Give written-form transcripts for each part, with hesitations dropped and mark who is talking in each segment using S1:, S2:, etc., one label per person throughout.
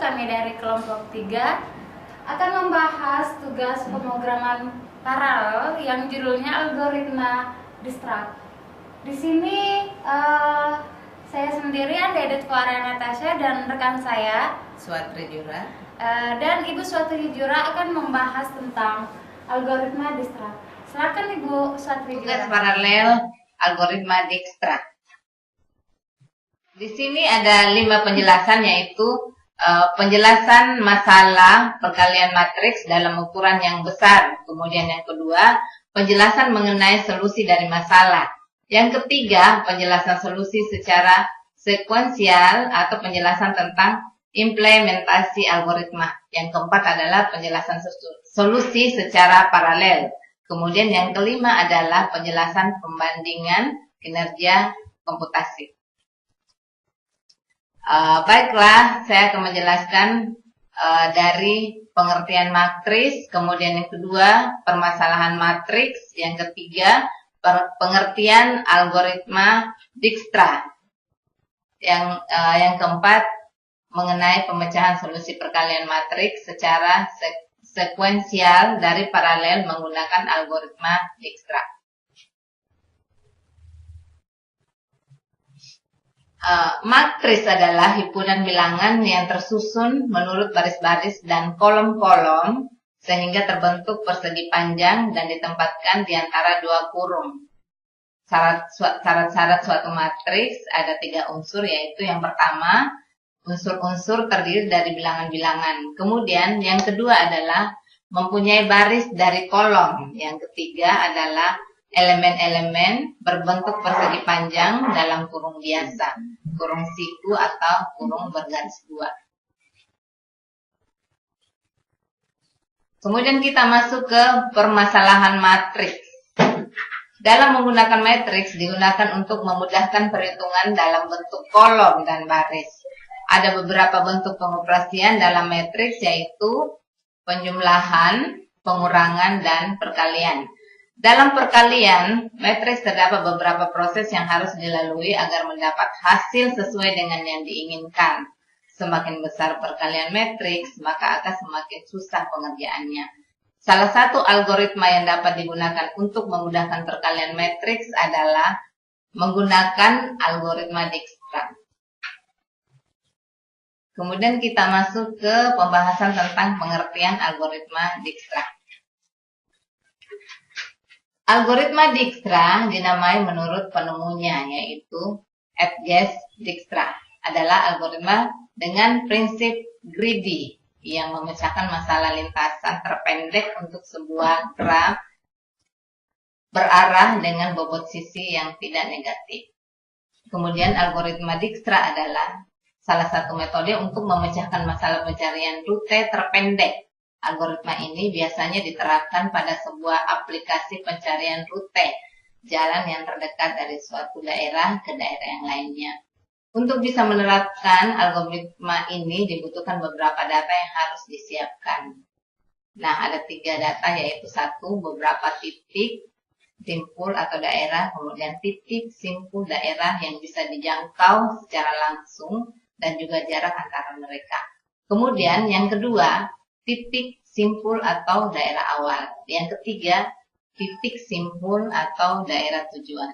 S1: kami dari kelompok 3 akan membahas tugas pemrograman paralel yang judulnya algoritma Dijkstra. Di sini saya sendirian, Dedet Fuara Natasha, dan rekan saya
S2: Swatri Jura
S1: dan Ibu Swatri Jura akan membahas tentang algoritma Dijkstra. Silakan Ibu Swatri
S2: tugas
S1: Jura.
S2: paralel algoritma Dijkstra. Di sini ada 5 penjelasan, yaitu penjelasan masalah perkalian matriks dalam ukuran yang besar. Kemudian yang kedua, penjelasan mengenai solusi dari masalah. Yang ketiga, penjelasan solusi secara sekuensial atau penjelasan tentang implementasi algoritma. Yang keempat adalah penjelasan solusi secara paralel. Kemudian yang kelima adalah penjelasan pembandingan kinerja komputasi. Baiklah, saya akan menjelaskan dari pengertian matriks, kemudian yang kedua permasalahan matriks, yang ketiga pengertian algoritma Dijkstra, yang keempat mengenai pemecahan solusi perkalian matriks secara sekuensial dari paralel menggunakan algoritma Dijkstra. Matriks adalah himpunan bilangan yang tersusun menurut baris-baris dan kolom-kolom sehingga terbentuk persegi panjang dan ditempatkan di antara 2 kurung. Syarat-syarat suatu matriks ada 3 unsur, yaitu yang pertama, unsur-unsur terdiri dari bilangan-bilangan. Kemudian yang kedua adalah mempunyai baris dari kolom. Yang ketiga adalah elemen-elemen berbentuk persegi panjang dalam kurung biasa, kurung siku atau kurung bergaris 2. Kemudian kita masuk ke permasalahan matriks. Dalam menggunakan matriks digunakan untuk memudahkan perhitungan dalam bentuk kolom dan baris. Ada beberapa bentuk pengoperasian dalam matriks, yaitu penjumlahan, pengurangan, dan perkalian. Dalam perkalian, matriks terdapat beberapa proses yang harus dilalui agar mendapat hasil sesuai dengan yang diinginkan. Semakin besar perkalian matriks, maka akan semakin susah pengerjaannya. Salah satu algoritma yang dapat digunakan untuk memudahkan perkalian matriks adalah menggunakan algoritma Dijkstra. Kemudian kita masuk ke pembahasan tentang pengertian algoritma Dijkstra. Algoritma Dijkstra dinamai menurut penemunya, yaitu Edges Dijkstra. Adalah algoritma dengan prinsip greedy yang memecahkan masalah lintasan terpendek untuk sebuah graf berarah dengan bobot sisi yang tidak negatif. Kemudian algoritma Dijkstra adalah salah satu metode untuk memecahkan masalah pencarian rute terpendek. Algoritma ini biasanya diterapkan pada sebuah aplikasi pencarian rute jalan yang terdekat dari suatu daerah ke daerah yang lainnya. Untuk bisa menerapkan algoritma ini dibutuhkan beberapa data yang harus disiapkan. Nah, ada 3 data, yaitu 1, beberapa titik simpul atau daerah, kemudian titik simpul daerah yang bisa dijangkau secara langsung, dan juga jarak antara mereka. Kemudian yang kedua, titik simpul atau daerah awal. Yang ketiga, titik simpul atau daerah tujuan.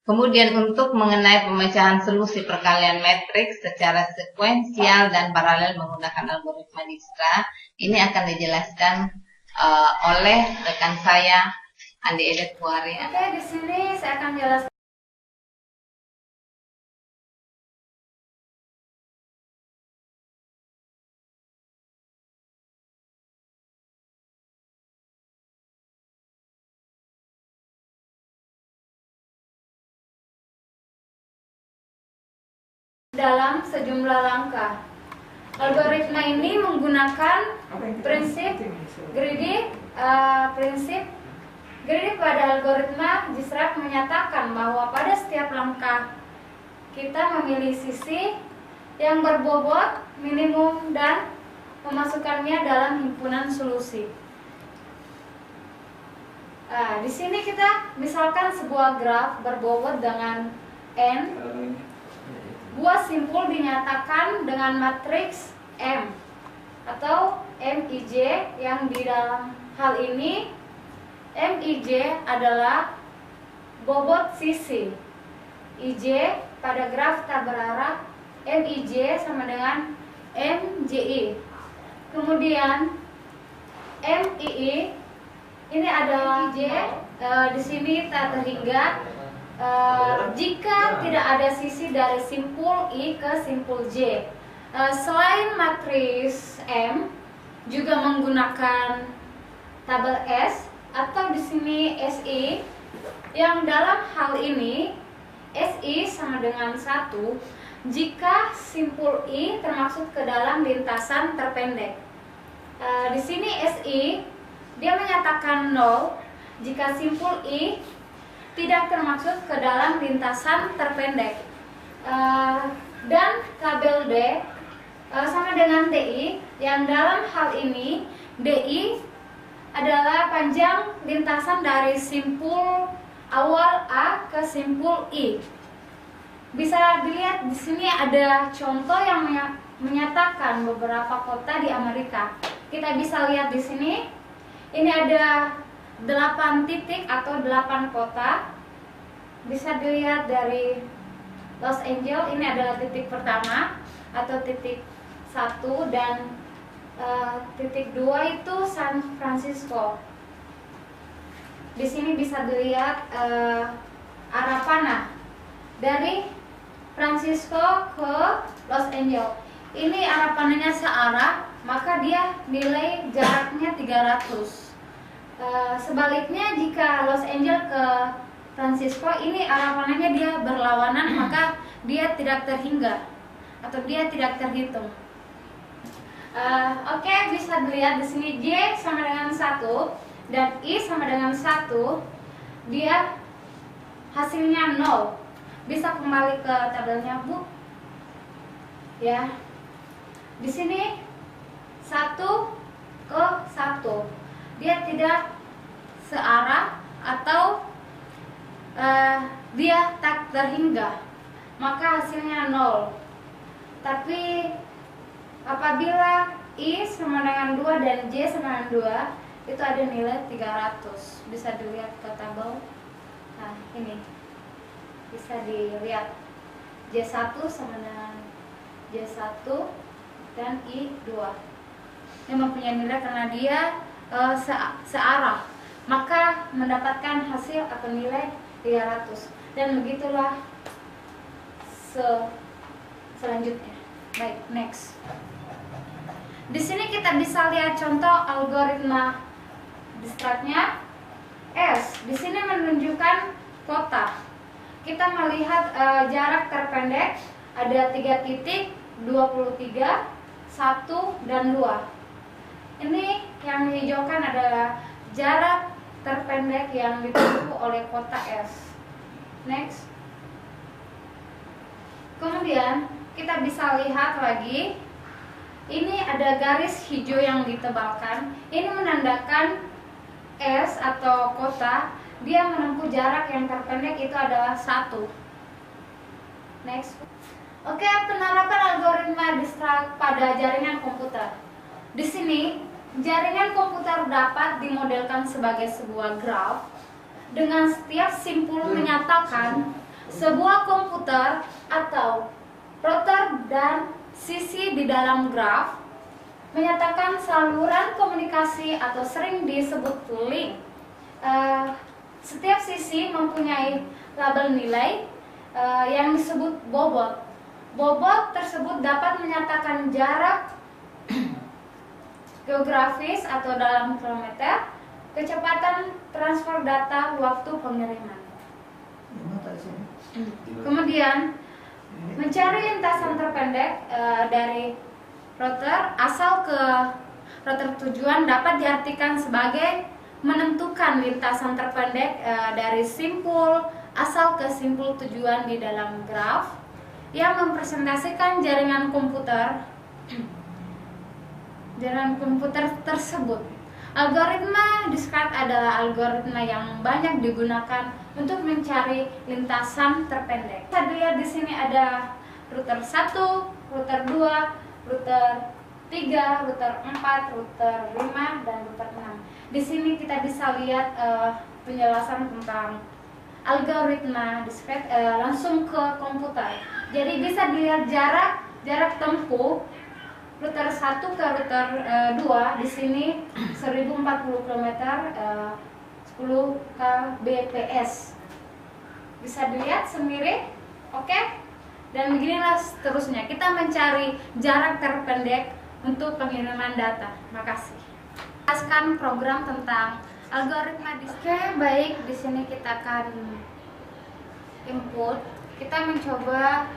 S2: Kemudian untuk mengenai pemecahan solusi perkalian matriks secara sekuensial dan paralel menggunakan algoritma Dijkstra, ini akan dijelaskan oleh rekan saya Andi Edet Fuari.
S1: Oke, di sini saya akan jelaskan. Dalam sejumlah langkah. Algoritma ini menggunakan prinsip greedy. Prinsip greedy pada algoritma Dijkstra menyatakan bahwa pada setiap langkah kita memilih sisi yang berbobot minimum dan memasukkannya dalam himpunan solusi. Di sini kita misalkan sebuah graf berbobot dengan n. Buat simpul dinyatakan dengan matriks M atau MIJ, yang di dalam hal ini MIJ adalah bobot sisi. IJ pada graf tak berarah, MIJ sama dengan MJI. Kemudian MII ini adalah IJ, di sini tak terhingga jika tidak ada sisi dari simpul I ke simpul J. Selain matriks M, juga menggunakan tabel S atau di sini SI, yang dalam hal ini SI sama dengan 1 jika simpul I termasuk ke dalam lintasan terpendek. Di sini SI dia menyatakan 0 jika simpul I tidak termasuk ke dalam lintasan terpendek. Dan tabel D sama dengan DI, yang dalam hal ini DI adalah panjang lintasan dari simpul awal A ke simpul I. Bisa dilihat di sini ada contoh yang menyatakan beberapa kota di Amerika. Kita bisa lihat di sini. Ini ada 8 titik atau 8 kota. Bisa dilihat dari Los Angeles, ini adalah titik pertama atau titik 1, dan titik 2 itu San Francisco. Di sini bisa dilihat arah panah dari Francisco ke Los Angeles. Ini arah panahnya searah, maka dia nilai jaraknya 300. Sebaliknya jika Los Angeles ke Francisco, ini arah panahnya dia berlawanan, maka dia tidak terhingga atau dia tidak terhitung. Oke, bisa dilihat di sini J sama dengan 1 dan I sama dengan 1, dia hasilnya 0. Bisa kembali ke tabelnya, Bu. Ya. Di sini 1 ke 1. Dia tidak searah atau dia tak terhingga, maka hasilnya 0. Tapi apabila I sama dengan 2 dan J sama dengan 2, itu ada nilai 300. Bisa dilihat ke tabel. Nah, ini bisa dilihat J1 sama dengan J1 dan I2. Ini mempunyai nilai karena dia searah, maka mendapatkan hasil atau nilai 300. Dan begitulah selanjutnya. Baik, next. Di sini kita bisa lihat contoh algoritma distractnya. S di sini menunjukkan kota. Kita melihat jarak terpendek ada 3 titik, 23, 1 dan 2. Ini yang dihijaukan adalah jarak terpendek yang ditempuh oleh kota S. Next. Kemudian kita bisa lihat lagi, ini ada garis hijau yang ditebalkan. Ini menandakan S atau kota dia menempuh jarak yang terpendek itu adalah 1. Next. Oke, penerapan algoritma distract pada jaringan komputer. Di sini, jaringan komputer dapat dimodelkan sebagai sebuah graf dengan setiap simpul menyatakan sebuah komputer atau rotor dan sisi di dalam graf menyatakan saluran komunikasi atau sering disebut link. Setiap sisi mempunyai label nilai yang disebut bobot. Bobot tersebut dapat menyatakan jarak geografis atau dalam kilometer, kecepatan transfer data, waktu pengiriman. Kemudian mencari lintasan terpendek dari router asal ke router tujuan dapat diartikan sebagai menentukan lintasan terpendek dari simpul asal ke simpul tujuan di dalam graf yang mempresentasikan jaringan komputer tersebut. Algoritma diskret adalah algoritma yang banyak digunakan untuk mencari lintasan terpendek. Kita lihat di sini ada router 1, router 2, router 3, router 4, router 5, dan router 6. Di sini kita bisa lihat penjelasan tentang algoritma discrete langsung ke komputer. Jadi bisa dilihat jarak tempuh router 1 ke router 2 di sini 1040 km 10 kbps. Bisa dilihat sendiri, oke? Dan beginilah seterusnya kita mencari jarak terpendek untuk pengiriman data. Makasih. Jelaskan program tentang algoritma discrete. Baik, di sini kita akan input. Kita mencoba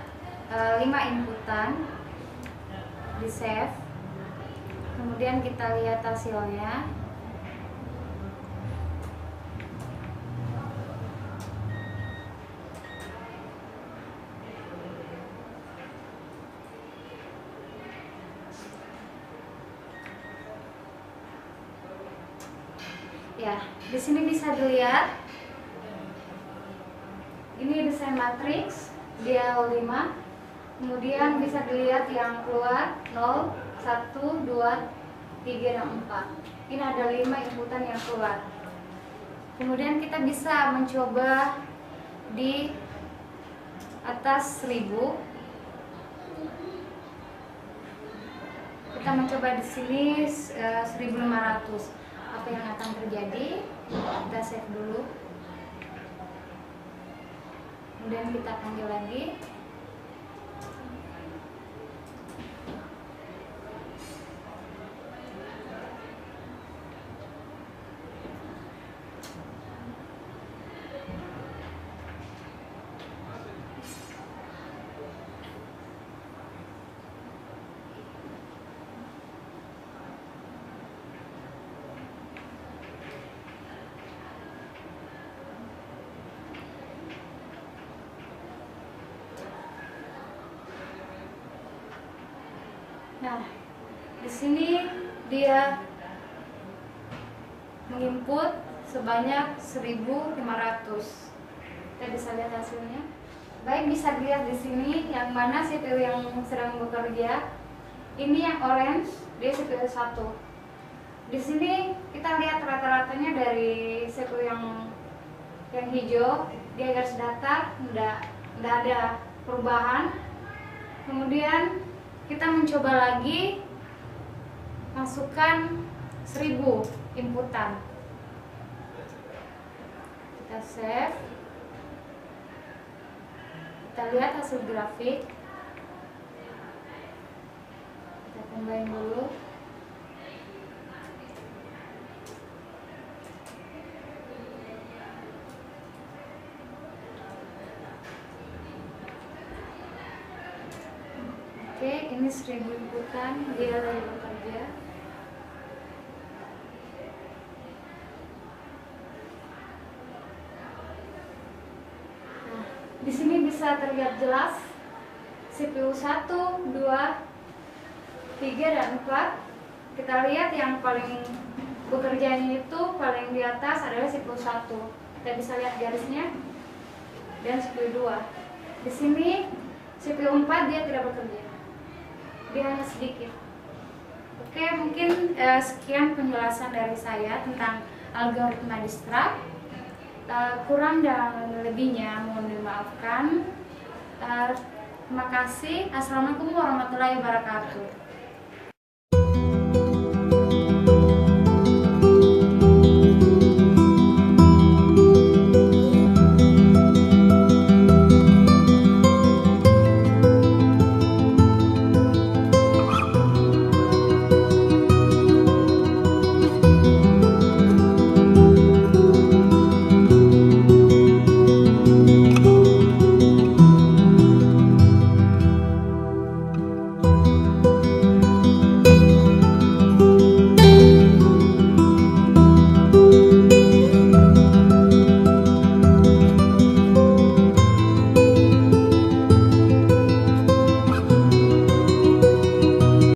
S1: 5 inputan, di save, kemudian kita lihat hasilnya. Ya, di sini bisa dilihat ini desain matriks dia 5. Kemudian bisa dilihat yang keluar 0, 1, 2, 3, dan 4. Ini ada 5 inputan yang keluar. Kemudian kita bisa mencoba di atas 1000. Kita mencoba di sini 1500. Apa yang akan terjadi? Kita save dulu. Kemudian kita panggil lagi. Nah, di sini dia menginput sebanyak 1500. Kita bisa lihat hasilnya. Baik, bisa dilihat di sini yang mana CPU yang sedang bekerja. Ini yang orange, dia CPU 1. Di sini kita lihat rata-ratanya dari CPU yang hijau, dia garis datar, enggak ada perubahan. Kemudian kita mencoba lagi masukkan 1000 inputan. Kita save. Kita lihat hasil grafik. Kita combine dulu. Oke, ini 1000 inputan, dia lagi bekerja. Nah, di sini bisa terlihat jelas CPU 1, 2, 3, dan 4. Kita lihat yang paling bekerjanya itu paling di atas adalah CPU 1. Kita bisa lihat garisnya. Dan CPU 2. Di sini CPU 4 dia tidak bekerja. Dia hanya sedikit. Oke, mungkin sekian penjelasan dari saya tentang algoritma discrete. Kurang dan lebihnya mohon dimaafkan. Terima kasih. Assalamualaikum warahmatullahi wabarakatuh.